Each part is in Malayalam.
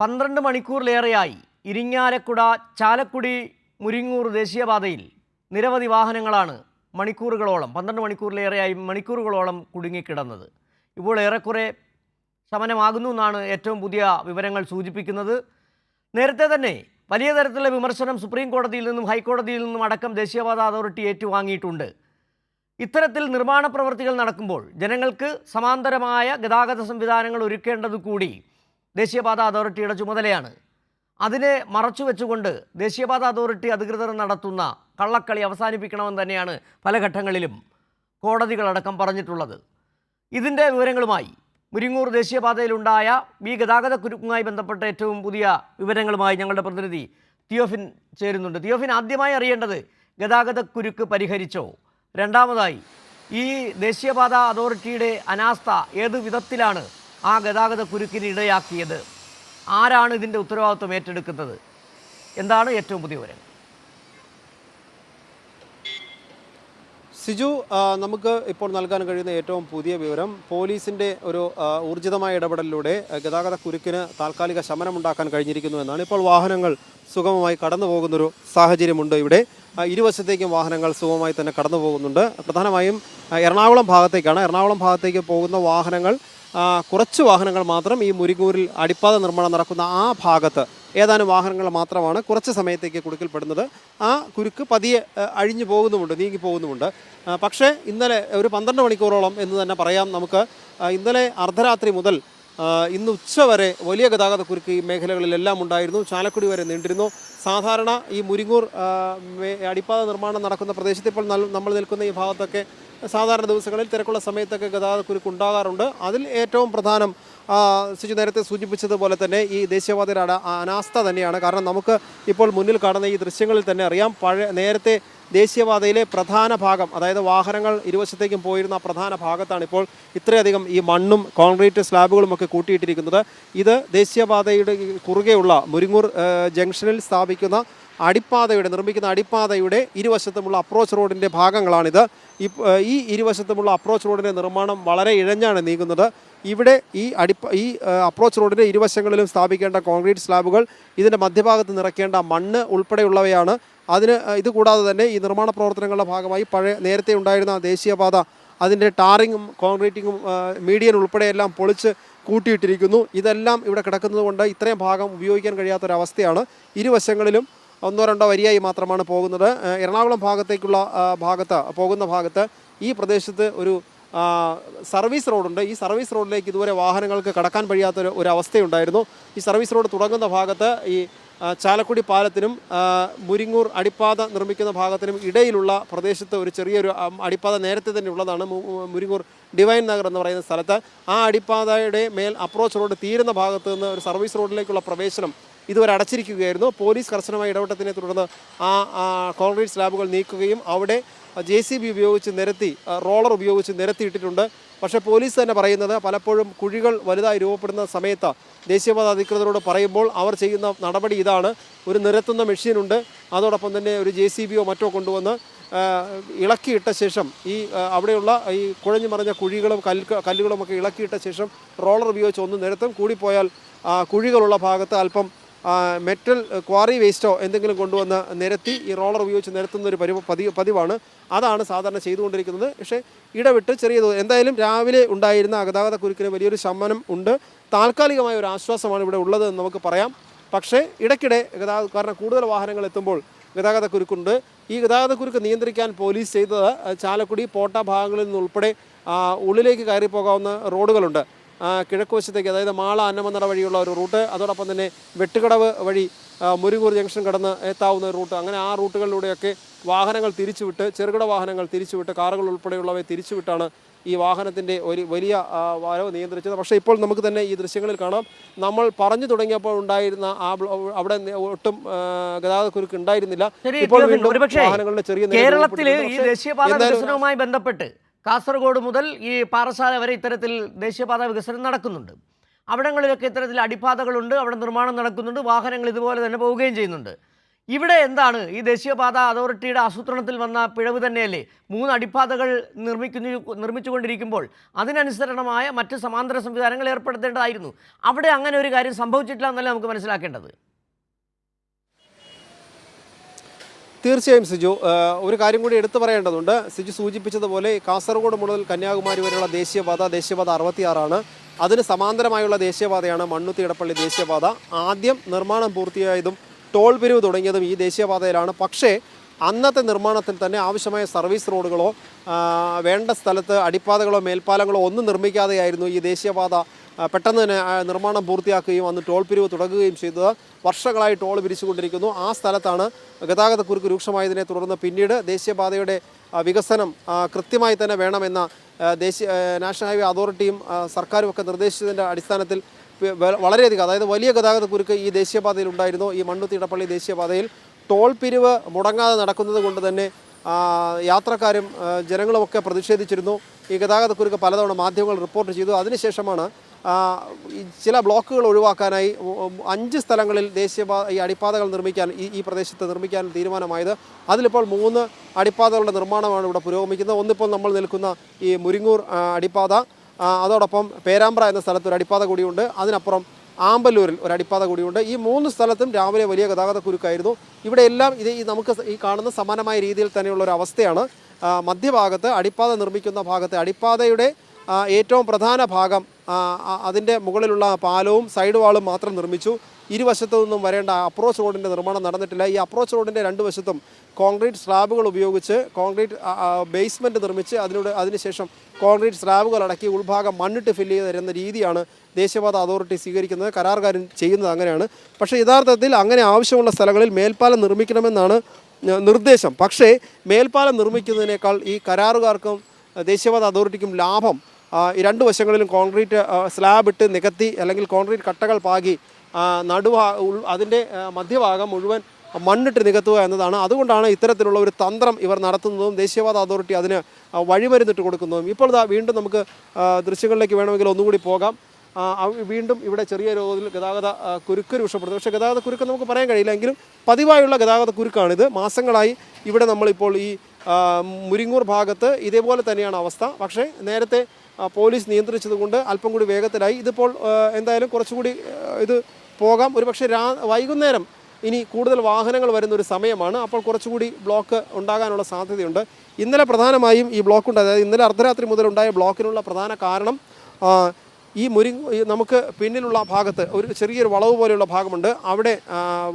12 മണിക്കൂറിലേറെയായി ഇരിങ്ങാലക്കുട ചാലക്കുടി മുരിങ്ങൂർ ദേശീയപാതയിൽ നിരവധി വാഹനങ്ങളാണ് മണിക്കൂറുകളോളം 12 മണിക്കൂറിലേറെയായി മണിക്കൂറുകളോളം കുടുങ്ങിക്കിടന്നത്. ഇപ്പോൾ ഏറെക്കുറെ ശമനമാകുന്നു എന്നാണ് ഏറ്റവും പുതിയ വിവരങ്ങൾ സൂചിപ്പിക്കുന്നത്. നേരത്തെ തന്നെ വലിയ തരത്തിലുള്ള വിമർശനം സുപ്രീം കോടതിയിൽ നിന്നും ഹൈക്കോടതിയിൽ നിന്നും അടക്കം ദേശീയപാത അതോറിറ്റി ഏറ്റുവാങ്ങിയിട്ടുണ്ട്. ഇത്തരത്തിൽ നിർമ്മാണ പ്രവൃത്തികൾ നടക്കുമ്പോൾ ജനങ്ങൾക്ക് സമാന്തരമായ ഗതാഗത സംവിധാനങ്ങൾ ഒരുക്കേണ്ടത് കൂടി ദേശീയപാത അതോറിറ്റിയുടെ ചുമതലയാണ്. അതിനെ മറച്ചു വെച്ചുകൊണ്ട് ദേശീയപാത അതോറിറ്റി അധികൃതർ നടത്തുന്ന കള്ളക്കളി അവസാനിപ്പിക്കണമെന്ന് തന്നെയാണ് പല ഘട്ടങ്ങളിലും കോടതികളടക്കം പറഞ്ഞിട്ടുള്ളത്. ഇതിൻ്റെ വിവരങ്ങളുമായി മുരിങ്ങൂർ ദേശീയപാതയിലുണ്ടായ ഈ ഗതാഗത കുരുക്കുമായി ബന്ധപ്പെട്ട ഏറ്റവും പുതിയ വിവരങ്ങളുമായി ഞങ്ങളുടെ പ്രതിനിധി തിയോഫിൻ ചേരുന്നുണ്ട്. തിയോഫിൻ, ആദ്യമായി അറിയേണ്ടത് ഗതാഗത കുരുക്ക് പരിഹരിച്ചോ? രണ്ടാമതായി, ഈ ദേശീയപാത അതോറിറ്റിയുടെ അനാസ്ഥ ഏത് വിധത്തിലാണ് ആ ഗതാഗത കുരുക്കിന് ഇടയാക്കിയത്? ആരാണ് ഇതിൻ്റെ ഉത്തരവാദിത്വം ഏറ്റെടുക്കുന്നത്? എന്താണ് ഏറ്റവും പുതിയ വിവരം? സിജു, നമുക്ക് ഇപ്പോൾ നൽകാൻ കഴിയുന്ന ഏറ്റവും പുതിയ വിവരം പോലീസിൻ്റെ ഒരു ഊർജിതമായ ഇടപെടലിലൂടെ ഗതാഗത കുരുക്കിന് താൽക്കാലിക ശമനമുണ്ടാക്കാൻ കഴിഞ്ഞിരിക്കുന്നു എന്നാണ്. ഇപ്പോൾ വാഹനങ്ങൾ സുഗമമായി കടന്നു പോകുന്നൊരു സാഹചര്യമുണ്ട്. ഇവിടെ ഇരുവശത്തേക്കും വാഹനങ്ങൾ സുഗമമായി തന്നെ കടന്നു പോകുന്നുണ്ട്. പ്രധാനമായും എറണാകുളം ഭാഗത്തേക്കാണ്. എറണാകുളം ഭാഗത്തേക്ക് പോകുന്ന വാഹനങ്ങൾ, കുറച്ച് വാഹനങ്ങൾ മാത്രം ഈ മുരിങ്ങൂരിൽ അടിപ്പാത നിർമ്മാണം നടക്കുന്ന ആ ഭാഗത്ത് ഏതാനും വാഹനങ്ങൾ മാത്രമാണ് കുറച്ച് സമയത്തേക്ക് കുടുക്കിൽപ്പെടുന്നത്. ആ കുരുക്ക് പതിയെ അഴിഞ്ഞു പോകുന്നുമുണ്ട്, നീങ്ങി പോകുന്നുമുണ്ട്. പക്ഷേ ഇന്നലെ ഒരു 12 മണിക്കൂറോളം എന്ന് തന്നെ പറയാം നമുക്ക്. ഇന്നലെ അർദ്ധരാത്രി മുതൽ ഇന്ന് ഉച്ചവരെ വലിയ ഗതാഗത കുരുക്ക് ഈ മേഖലകളിലെല്ലാം ഉണ്ടായിരുന്നു. ചാലക്കുടി വരെ നീണ്ടിരുന്നു. സാധാരണ ഈ മുരിങ്ങൂർ അടിപ്പാത നിർമ്മാണം നടക്കുന്ന പ്രദേശത്ത് ഇപ്പോൾ നമ്മൾ നിൽക്കുന്ന ഈ ഭാഗത്തൊക്കെ സാധാരണ ദിവസങ്ങളിൽ തിരക്കുള്ള സമയത്തൊക്കെ ഗതാഗത കുരുക്ക് ഉണ്ടാകാറുണ്ട്. അതിൽ ഏറ്റവും പ്രധാനം സിജു നേരത്തെ സൂചിപ്പിച്ചതുപോലെ തന്നെ ഈ ദേശീയപാതയുടെ അനാസ്ഥ തന്നെയാണ്. കാരണം നമുക്ക് ഇപ്പോൾ മുന്നിൽ കാണുന്ന ഈ ദൃശ്യങ്ങളിൽ തന്നെ അറിയാം, നേരത്തെ ദേശീയപാതയിലെ പ്രധാന ഭാഗം, അതായത് വാഹനങ്ങൾ ഇരുവശത്തേക്കും പോയിരുന്ന പ്രധാന ഭാഗത്താണ് ഇപ്പോൾ ഇത്രയധികം ഈ മണ്ണും കോൺക്രീറ്റ് സ്ലാബുകളും ഒക്കെ കൂട്ടിയിട്ടിരിക്കുന്നത്. ഇത് ദേശീയപാതയുടെ കുറുകെയുള്ള മുരിങ്ങൂർ ജംഗ്ഷനിൽ സ്ഥാപിക്കുന്ന നിർമ്മിക്കുന്ന അടിപ്പാതയുടെ ഇരുവശത്തുമുള്ള അപ്രോച്ച് റോഡിൻ്റെ ഭാഗങ്ങളാണിത്. ഈ ഇരുവശത്തുമുള്ള അപ്രോച്ച് റോഡിൻ്റെ നിർമ്മാണം വളരെ ഇഴഞ്ഞാണ് നീങ്ങുന്നത്. ഇവിടെ ഈ അപ്രോച്ച് റോഡിൻ്റെ ഇരുവശങ്ങളിലും സ്ഥാപിക്കേണ്ട കോൺക്രീറ്റ് സ്ലാബുകൾ, ഇതിൻ്റെ മധ്യഭാഗത്ത് നിറയ്ക്കേണ്ട മണ്ണ് ഉൾപ്പെടെയുള്ളവയാണ്. ഇതുകൂടാതെ തന്നെ ഈ നിർമ്മാണ പ്രവർത്തനങ്ങളുടെ ഭാഗമായി നേരത്തെ ഉണ്ടായിരുന്ന ദേശീയപാത അതിൻ്റെ ടാറിങ്ങും കോൺക്രീറ്റിങ്ങും മീഡിയൻ ഉൾപ്പെടെയെല്ലാം പൊളിച്ച് കൂട്ടിയിട്ടിരിക്കുന്നു. ഇതെല്ലാം ഇവിടെ കിടക്കുന്നത് കൊണ്ട് ഇത്രയും ഭാഗം ഉപയോഗിക്കാൻ കഴിയാത്തൊരവസ്ഥയാണ്. ഇരുവശങ്ങളിലും 1-2 വരിയായി മാത്രമാണ് പോകുന്നത്. എറണാകുളം പോകുന്ന ഭാഗത്ത് ഈ പ്രദേശത്ത് ഒരു സർവീസ് റോഡുണ്ട്. ഈ സർവീസ് റോഡിലേക്ക് ഇതുവരെ വാഹനങ്ങൾക്ക് കടക്കാൻ കഴിയാത്തൊരു അവസ്ഥയുണ്ടായിരുന്നു. ഈ സർവീസ് റോഡ് തുടങ്ങുന്ന ഭാഗത്ത് ഈ ചാലക്കുടി പാലത്തിനും മുരിങ്ങൂർ അടിപ്പാത നിർമ്മിക്കുന്ന ഭാഗത്തിനും ഇടയിലുള്ള പ്രദേശത്ത് ഒരു ചെറിയൊരു അടിപ്പാത നേരത്തെ തന്നെ ഉള്ളതാണ്. മുരിങ്ങൂർ ഡിവൈൻ നഗർ എന്ന് പറയുന്ന സ്ഥലത്ത് ആ അടിപ്പാതയുടെ മേൽ അപ്രോച്ച് റോഡ് തീരുന്ന ഭാഗത്ത് നിന്ന് ഒരു സർവീസ് റോഡിലേക്കുള്ള പ്രവേശനം ഇതുവരെ അടച്ചിരിക്കുകയായിരുന്നു. പോലീസ് കർശനമായ ഇടപെട്ടതിനെ തുടർന്ന് ആ കോൺക്രീറ്റ് സ്ലാബുകൾ നീക്കുകയും അവിടെ JCB ഉപയോഗിച്ച് റോളർ ഉപയോഗിച്ച് നിരത്തിയിട്ടിട്ടുണ്ട്. പക്ഷേ പോലീസ് തന്നെ പറയുന്നത് പലപ്പോഴും കുഴികൾ വലുതായി രൂപപ്പെടുന്ന സമയത്ത് ദേശീയപാത അധികൃതരോട് പറയുമ്പോൾ അവർ ചെയ്യുന്ന നടപടി ഇതാണ്: ഒരു നിരത്തുന്ന മെഷീനുണ്ട്, അതോടൊപ്പം തന്നെ ഒരു JCBയോ മറ്റോ കൊണ്ടുവന്ന് ഇളക്കിയിട്ട ശേഷം അവിടെയുള്ള ഈ കുഴഞ്ഞു മറിഞ്ഞ കുഴികളും കല്ലുകളുമൊക്കെ ഇളക്കിയിട്ട ശേഷം റോളർ ഉപയോഗിച്ച് ഒന്ന് നിരത്തും. കൂടിപ്പോയാൽ കുഴികളുള്ള ഭാഗത്ത് അല്പം മെറ്റൽ ക്വാറി വേസ്റ്റോ എന്തെങ്കിലും കൊണ്ടുവന്ന് നിരത്തി ഈ റോളർ ഉപയോഗിച്ച് നിരത്തുന്നൊരു പതിവാണ്. അതാണ് സാധാരണ ചെയ്തുകൊണ്ടിരിക്കുന്നത്. പക്ഷേ ഇടവിട്ട് എന്തായാലും രാവിലെ ഉണ്ടായിരുന്ന ഗതാഗത കുരുക്കിന് വലിയൊരു ശമനം ഉണ്ട്. താൽക്കാലികമായ ഒരു ആശ്വാസമാണ് ഇവിടെ ഉള്ളത് എന്ന് നമുക്ക് പറയാം. പക്ഷേ ഇടയ്ക്കിടെ കാരണം കൂടുതൽ വാഹനങ്ങൾ എത്തുമ്പോൾ ഗതാഗത കുരുക്കുണ്ട്. ഈ ഗതാഗത കുരുക്ക് നിയന്ത്രിക്കാൻ പോലീസ് ചെയ്തത് ചാലക്കുടി പോട്ട ഭാഗങ്ങളിൽ നിന്നുൾപ്പെടെ ഉള്ളിലേക്ക് കയറി പോകാവുന്ന റോഡുകളുണ്ട്. കിഴക്കുവശത്തേക്ക്, അതായത് മാള അന്നമനട വഴിയുള്ള ഒരു റൂട്ട്, അതോടൊപ്പം തന്നെ വെട്ടുകടവ് വഴി മുരിങ്ങൂർ ജംഗ്ഷൻ കടന്ന് എത്താവുന്ന റൂട്ട്, അങ്ങനെ ആ റൂട്ടുകളിലൂടെയൊക്കെ വാഹനങ്ങൾ തിരിച്ചുവിട്ട്, ചെറുകിട വാഹനങ്ങൾ തിരിച്ചുവിട്ട്, കാറുകൾ ഉൾപ്പെടെയുള്ളവയെ തിരിച്ചുവിട്ടാണ് ഈ വാഹനത്തിൻ്റെ ഒരു വലിയ വരവ് നിയന്ത്രിച്ചത്. പക്ഷേ ഇപ്പോൾ നമുക്ക് തന്നെ ഈ ദൃശ്യങ്ങളിൽ കാണാം, നമ്മൾ പറഞ്ഞു തുടങ്ങിയപ്പോൾ ഉണ്ടായിരുന്ന അവിടെ ഒട്ടും ഗതാഗത കുരുക്ക് ഉണ്ടായിരുന്നില്ല. ഇപ്പോൾ വാഹനങ്ങളുടെ ചെറിയ കേരളത്തിൽ ഈ ദേശീയപാത വികസനവുമായി ബന്ധപ്പെട്ട് കാസർഗോഡ് മുതൽ ഈ പാറശാല വരെ ഇത്തരത്തിൽ ദേശീയപാത വികസനം നടക്കുന്നുണ്ട്. അവിടങ്ങളിലൊക്കെ ഇത്തരത്തിൽ അടിപ്പാതകളുണ്ട്, അവിടെ നിർമ്മാണം നടക്കുന്നുണ്ട്, വാഹനങ്ങൾ ഇതുപോലെ തന്നെ പോവുകയും ചെയ്യുന്നുണ്ട്. ഇവിടെ എന്താണ് ഈ ദേശീയപാത അതോറിറ്റിയുടെ ആസൂത്രണത്തിൽ വന്ന പിഴവ് തന്നെയല്ലേ? 3 അടിപ്പാതകൾ നിർമ്മിച്ചുകൊണ്ടിരിക്കുമ്പോൾ അതിനനുസരണമായ മറ്റ് സമാന്തര സംവിധാനങ്ങൾ ഏർപ്പെടുത്തേണ്ടതായിരുന്നു. അവിടെ അങ്ങനെ ഒരു കാര്യം സംഭവിച്ചിട്ടില്ല എന്നല്ല നമുക്ക് മനസ്സിലാക്കേണ്ടത്. തീർച്ചയായും സിജു, ഒരു കാര്യം കൂടി എടുത്തു പറയേണ്ടതുണ്ട്. സിജു സൂചിപ്പിച്ചതുപോലെ കാസർഗോഡ് മുതൽ കന്യാകുമാരി വരെയുള്ള ദേശീയപാത 66 അതിന് സമാന്തരമായുള്ള ദേശീയപാതയാണ് മണ്ണുത്തി ഇടപ്പള്ളി ദേശീയപാത. ആദ്യം നിർമ്മാണം പൂർത്തിയായതും ടോൾ പിരിവ് തുടങ്ങിയതും ഈ ദേശീയപാതയിലാണ്. പക്ഷേ അന്നത്തെ നിർമ്മാണത്തിൽ തന്നെ ആവശ്യമായ സർവീസ് റോഡുകളോ വേണ്ട സ്ഥലത്ത് അടിപ്പാതകളോ മേൽപ്പാലങ്ങളോ ഒന്നും നിർമ്മിക്കാതെയായിരുന്നു ഈ ദേശീയപാത പെട്ടെന്ന് തന്നെ നിർമ്മാണം പൂർത്തിയാക്കുകയും അന്ന് ടോൾ പിരിവ് തുടങ്ങുകയും ചെയ്തത്. വർഷങ്ങളായി ടോൾ പിരിച്ചുകൊണ്ടിരിക്കുന്നു. ആ സ്ഥലത്താണ് ഗതാഗതക്കുരുക്ക് രൂക്ഷമായതിനെ തുടർന്ന് പിന്നീട് ദേശീയപാതയുടെ വികസനം കൃത്യമായി തന്നെ വേണമെന്ന നാഷണൽ ഹൈവേ അതോറിറ്റിയും സർക്കാരും ഒക്കെ നിർദ്ദേശിച്ചതിൻ്റെ അടിസ്ഥാനത്തിൽ വളരെയധികം, അതായത് വലിയ ഗതാഗതക്കുരുക്ക് ഈ ദേശീയപാതയിൽ ഉണ്ടായിരുന്നു. ഈ മണ്ണുത്തി ഇടപ്പള്ളി ദേശീയപാതയിൽ ടോൾ പിരിവ് മുടങ്ങാതെ നടക്കുന്നത് കൊണ്ട് തന്നെ യാത്രക്കാരും ജനങ്ങളുമൊക്കെ പ്രതിഷേധിച്ചിരുന്നു. ഈ ഗതാഗതക്കുരുക്ക് പലതവണ മാധ്യമങ്ങൾ റിപ്പോർട്ട് ചെയ്തു. അതിനുശേഷമാണ് ചില ബ്ലോക്കുകൾ ഒഴിവാക്കാനായി 5 സ്ഥലങ്ങളിൽ ഈ അടിപ്പാതകൾ നിർമ്മിക്കാൻ ഈ പ്രദേശത്ത് നിർമ്മിക്കാൻ തീരുമാനമായത്. അതിലിപ്പോൾ 3 അടിപ്പാതകളുടെ നിർമ്മാണമാണ് ഇവിടെ പുരോഗമിക്കുന്നത്. ഒന്നിപ്പോൾ നമ്മൾ നിൽക്കുന്ന ഈ മുരിങ്ങൂർ അടിപ്പാത, അതോടൊപ്പം പേരാമ്പ്ര എന്ന സ്ഥലത്ത് ഒരു അടിപ്പാത കൂടിയുണ്ട്. അതിനപ്പുറം ആമ്പല്ലൂരിൽ ഒരു അടിപ്പാത കൂടിയുണ്ട്. ഈ 3 സ്ഥലത്തും രാവിലെ വലിയ ഗതാഗതക്കുരുക്കായിരുന്നു. ഇവിടെയെല്ലാം നമുക്ക് ഈ കാണുന്ന സമാനമായ രീതിയിൽ തന്നെയുള്ള ഒരു അവസ്ഥയാണ്. മധ്യഭാഗത്ത് അടിപ്പാത നിർമ്മിക്കുന്ന ഭാഗത്ത് അടിപ്പാതയുടെ ഏറ്റവും പ്രധാന ഭാഗം അതിൻ്റെ മുകളിലുള്ള പാലവും സൈഡ് വാളും മാത്രം നിർമ്മിച്ചു. ഇരുവശത്തു നിന്നും വരേണ്ട അപ്രോച്ച് റോഡിൻ്റെ നിർമ്മാണം നടന്നിട്ടില്ല. ഈ അപ്രോച്ച് റോഡിൻ്റെ 2 വശത്തും കോൺക്രീറ്റ് സ്ലാബുകൾ ഉപയോഗിച്ച് കോൺക്രീറ്റ് ബേസ്മെൻറ്റ് നിർമ്മിച്ച് അതിനുശേഷം കോൺക്രീറ്റ് സ്ലാബുകൾ അടക്കി ഉൾഭാഗം മണ്ണിട്ട് ഫില്ല് ചെയ്ത് തരുന്ന രീതിയാണ് ദേശീയപാത അതോറിറ്റി സ്വീകരിക്കുന്നത്. കരാറുകാരൻ ചെയ്യുന്നത് അങ്ങനെയാണ്. പക്ഷേ യഥാർത്ഥത്തിൽ അങ്ങനെ ആവശ്യമുള്ള സ്ഥലങ്ങളിൽ മേൽപ്പാലം നിർമ്മിക്കണമെന്നാണ് നിർദ്ദേശം. പക്ഷേ മേൽപ്പാലം നിർമ്മിക്കുന്നതിനേക്കാൾ ഈ കരാറുകാർക്കും ദേശീയപാത അതോറിറ്റിക്കും ലാഭം ഈ 2 വശങ്ങളിലും കോൺക്രീറ്റ് സ്ലാബ് ഇട്ട് നികത്തി അല്ലെങ്കിൽ കോൺക്രീറ്റ് കട്ടകൾ പാകി അതിൻ്റെ മധ്യഭാഗം മുഴുവൻ മണ്ണിട്ട് നികത്തുക എന്നതാണ്. അതുകൊണ്ടാണ് ഇത്തരത്തിലുള്ള ഒരു തന്ത്രം ഇവർ നടത്തുന്നതും ദേശീയപാത അതോറിറ്റി അതിന് വഴിമരുന്നിട്ട് കൊടുക്കുന്നതും. ഇപ്പോൾ വീണ്ടും നമുക്ക് ദൃശ്യങ്ങളിലേക്ക് വേണമെങ്കിൽ ഒന്നുകൂടി പോകാം. വീണ്ടും ഇവിടെ ചെറിയ തോതിൽ ഗതാഗത കുരുക്ക് രൂക്ഷപ്പെടുന്നു. പക്ഷേ ഗതാഗത കുരുക്ക് നമുക്ക് പറയാൻ കഴിയില്ല. എങ്കിലും പതിവായുള്ള ഗതാഗത കുരുക്കാണിത്. മാസങ്ങളായി ഇവിടെ നമ്മളിപ്പോൾ ഈ മുരിങ്ങൂർ ഭാഗത്ത് ഇതേപോലെ തന്നെയാണ് അവസ്ഥ. പക്ഷേ നേരത്തെ പോലീസ് നിയന്ത്രിച്ചതുകൊണ്ട് അല്പം കൂടി വേഗത്തിലായി. ഇതിപ്പോൾ എന്തായാലും കുറച്ചുകൂടി ഇത് പോകാം. ഒരുപക്ഷെ വൈകുന്നേരം ഇനി കൂടുതൽ വാഹനങ്ങൾ വരുന്നൊരു സമയമാണ്. അപ്പോൾ കുറച്ചുകൂടി ബ്ലോക്ക് ഉണ്ടാകാനുള്ള സാധ്യതയുണ്ട്. ഇന്നലെ പ്രധാനമായും ഈ ബ്ലോക്ക് ഉണ്ടായത്, അതായത് ഇന്നലെ അർദ്ധരാത്രി മുതലുണ്ടായ ബ്ലോക്കിനുള്ള പ്രധാന കാരണം ഈ നമുക്ക് പിന്നിലുള്ള ഭാഗത്ത് ഒരു ചെറിയൊരു വളവ് പോലെയുള്ള ഭാഗമുണ്ട്. അവിടെ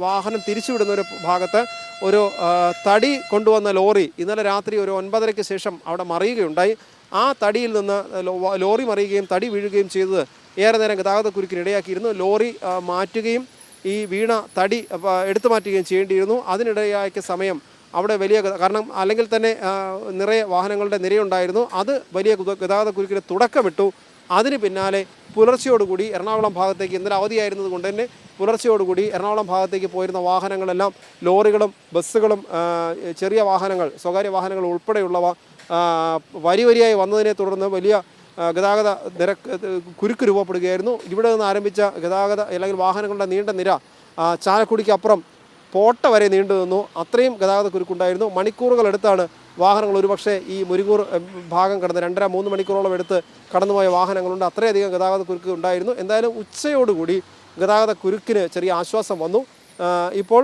വാഹനം തിരിച്ചുവിടുന്ന ഒരു ഭാഗത്ത് ഒരു തടി കൊണ്ടുവന്ന ലോറി ഇന്നലെ രാത്രി ഒരു 9:30-ക്ക് ശേഷം അവിടെ മറിയുകയുണ്ടായി. ആ തടിയിൽ നിന്ന് ലോറി മറിയുകയും തടി വീഴുകയും ചെയ്തത് ഏറെ നേരം ഗതാഗതക്കുരുക്കിന് ഇടയാക്കിയിരുന്നു. ലോറി മാറ്റുകയും ഈ വീണ തടി എടുത്തു മാറ്റുകയും ചെയ്യേണ്ടിയിരുന്നു. അതിനിടയാക്കിയ സമയം അവിടെ വലിയ, കാരണം അല്ലെങ്കിൽ തന്നെ നിറയെ വാഹനങ്ങളുടെ നിരയുണ്ടായിരുന്നു. അത് വലിയ ഗതാഗതക്കുരുക്കിന് തുടക്കമിട്ടു. അതിന് പിന്നാലെ പുലർച്ചയോടുകൂടി എറണാകുളം ഭാഗത്തേക്ക്, ഇന്നലെ അവധിയായിരുന്നത് കൊണ്ട് തന്നെ പുലർച്ചയോടുകൂടി എറണാകുളം ഭാഗത്തേക്ക് പോയിരുന്ന വാഹനങ്ങളെല്ലാം ലോറികളും ബസ്സുകളും ചെറിയ വാഹനങ്ങൾ, സ്വകാര്യ വാഹനങ്ങൾ ഉൾപ്പെടെയുള്ളവ വരിയായി വന്നതിനെ തുടർന്ന് വലിയ ഗതാഗത കുരുക്ക് രൂപപ്പെടുകയായിരുന്നു. ഇവിടെ നിന്ന് ആരംഭിച്ച അല്ലെങ്കിൽ വാഹനങ്ങളുടെ നീണ്ട നിര ചാലക്കുടിക്ക് അപ്പുറം പോട്ട വരെ നീണ്ടു നിന്നു. അത്രയും ഗതാഗത കുരുക്കുണ്ടായിരുന്നു. മണിക്കൂറുകളെടുത്താണ് വാഹനങ്ങൾ ഒരുപക്ഷെ ഈ മുരിങ്ങൂർ ഭാഗം കടന്ന് 2.5-3 മണിക്കൂറോളം എടുത്ത് കടന്നുപോയ വാഹനങ്ങളുണ്ട്. അത്രയധികം ഗതാഗത കുരുക്ക് ഉണ്ടായിരുന്നു. എന്തായാലും ഉച്ചയോടുകൂടി ഗതാഗത കുരുക്കിന് ചെറിയ ആശ്വാസം വന്നു. ഇപ്പോൾ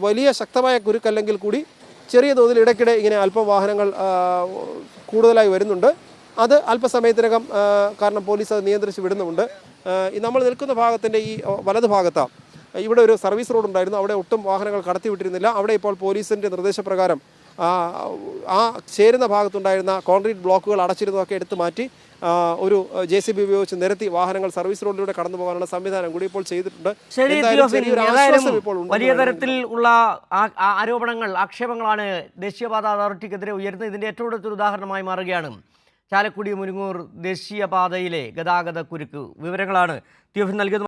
വലിയ ശക്തമായ കുരുക്കല്ലെങ്കിൽ കൂടി ചെറിയ തോതിൽ ഇടയ്ക്കിടെ ഇങ്ങനെ അല്പം വാഹനങ്ങൾ കൂടുതലായി വരുന്നുണ്ട്. അത് അല്പസമയത്തിനകം, കാരണം പോലീസ് അത് നിയന്ത്രിച്ച് വിടുന്നുമുണ്ട്. നമ്മൾ നിൽക്കുന്ന ഭാഗത്തിൻ്റെ ഈ വലതു ഭാഗത്താണ് ഇവിടെ ഒരു സർവീസ് റോഡ് ഉണ്ടായിരുന്നു. അവിടെ ഒട്ടും വാഹനങ്ങൾ കടത്തിവിട്ടിരുന്നില്ല. അവിടെ ഇപ്പോൾ പോലീസിൻ്റെ നിർദ്ദേശപ്രകാരം ആ ചേരുന്ന ഭാഗത്തുണ്ടായിരുന്ന കോൺക്രീറ്റ് ബ്ലോക്കുകൾ അടച്ചിരുന്നതൊക്കെ എടുത്തു മാറ്റി ഒരു JCB ഉപയോഗിച്ച് നിരത്തി വാഹനങ്ങൾ സർവീസ് റോഡിലൂടെ കടന്നു പോകാനുള്ള സംവിധാനം കൂടി ഇപ്പോൾ ചെയ്തിട്ടുണ്ട്. വലിയ തരത്തിൽ ഉള്ള ആരോപണങ്ങൾ, ആക്ഷേപങ്ങളാണ് ദേശീയപാത അതോറിറ്റിക്കെതിരെ ഉയർന്നത്. ഇതിൻ്റെ ഏറ്റവും അടുത്തൊരു ഉദാഹരണമായി മാറുകയാണ് ചാലക്കുടി മുരിങ്ങൂർ ദേശീയപാതയിലെ ഗതാഗത കുരുക്ക്. വിവരങ്ങളാണ് തിയോഫിൻ നൽകിയത്.